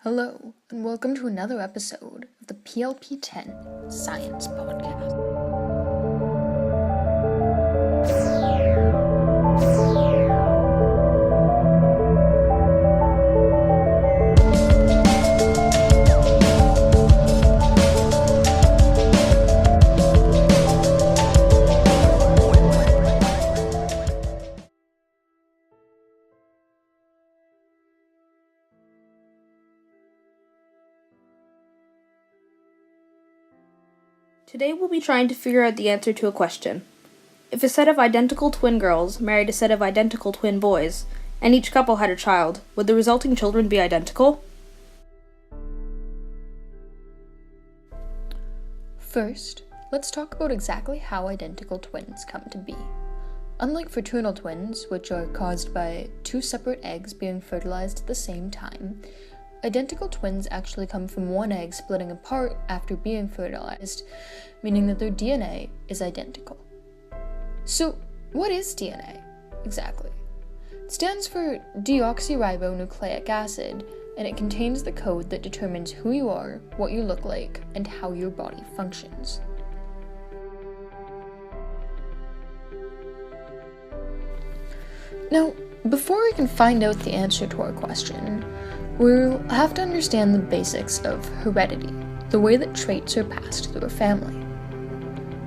Hello, and welcome to another episode of the PLP10 Science Podcast. Today we'll be trying to figure out the answer to a question. If a set of identical twin girls married a set of identical twin boys, and each couple had a child, would the resulting children be identical? First, let's talk about exactly how identical twins come to be. Unlike fraternal twins, which are caused by two separate eggs being fertilized at the same time, identical twins actually come from one egg splitting apart after being fertilized, meaning that their DNA is identical. So, what is DNA, exactly? It stands for deoxyribonucleic acid, and it contains the code that determines who you are, what you look like, and how your body functions. Now, before we can find out the answer to our question, we'll have to understand the basics of heredity, the way that traits are passed through a family.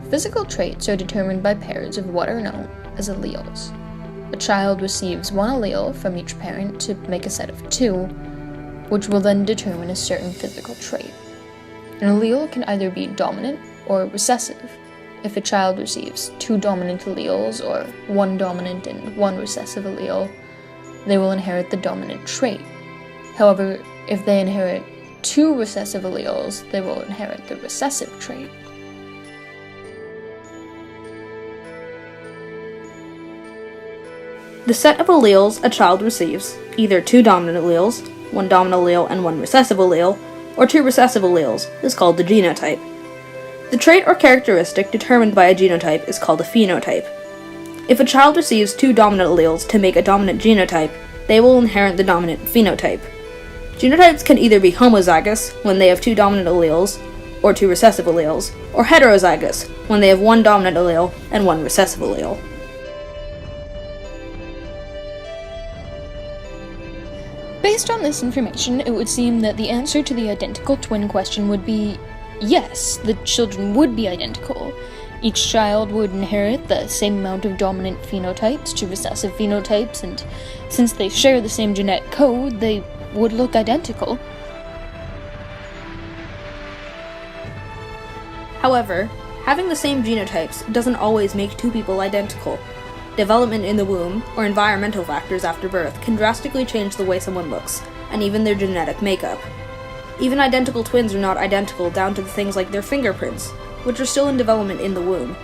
Physical traits are determined by pairs of what are known as alleles. A child receives one allele from each parent to make a set of two, which will then determine a certain physical trait. An allele can either be dominant or recessive. If a child receives two dominant alleles or one dominant and one recessive allele, they will inherit the dominant trait. However, if they inherit two recessive alleles, they will inherit the recessive trait. The set of alleles a child receives, either two dominant alleles, one dominant allele and one recessive allele, or two recessive alleles, is called the genotype. The trait or characteristic determined by a genotype is called a phenotype. If a child receives two dominant alleles to make a dominant genotype, they will inherit the dominant phenotype. Genotypes can either be homozygous, when they have two dominant alleles, or two recessive alleles, or heterozygous, when they have one dominant allele and one recessive allele. Based on this information, it would seem that the answer to the identical twin question would be yes, the children would be identical. Each child would inherit the same amount of dominant phenotypes to recessive phenotypes, and since they share the same genetic code, they would look identical. However, having the same genotypes doesn't always make two people identical. Development in the womb, or environmental factors after birth, can drastically change the way someone looks, and even their genetic makeup. Even identical twins are not identical down to the things like their fingerprints, which are still in development in the womb.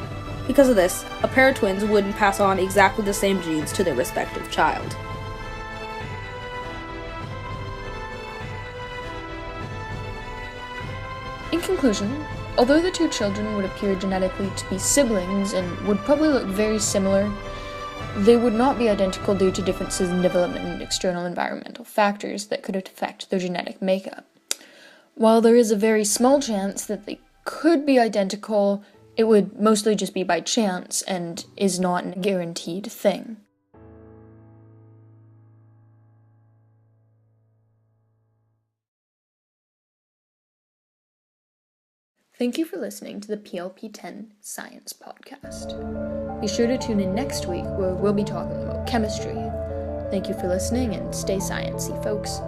Because of this, a pair of twins wouldn't pass on exactly the same genes to their respective child. In conclusion, although the two children would appear genetically to be siblings and would probably look very similar, they would not be identical due to differences in development and external environmental factors that could affect their genetic makeup. While there is a very small chance that they could be identical, it would mostly just be by chance and is not a guaranteed thing. Thank you for listening to the PLP10 Science Podcast. Be sure to tune in next week where we'll be talking about chemistry. Thank you for listening and stay sciencey, folks.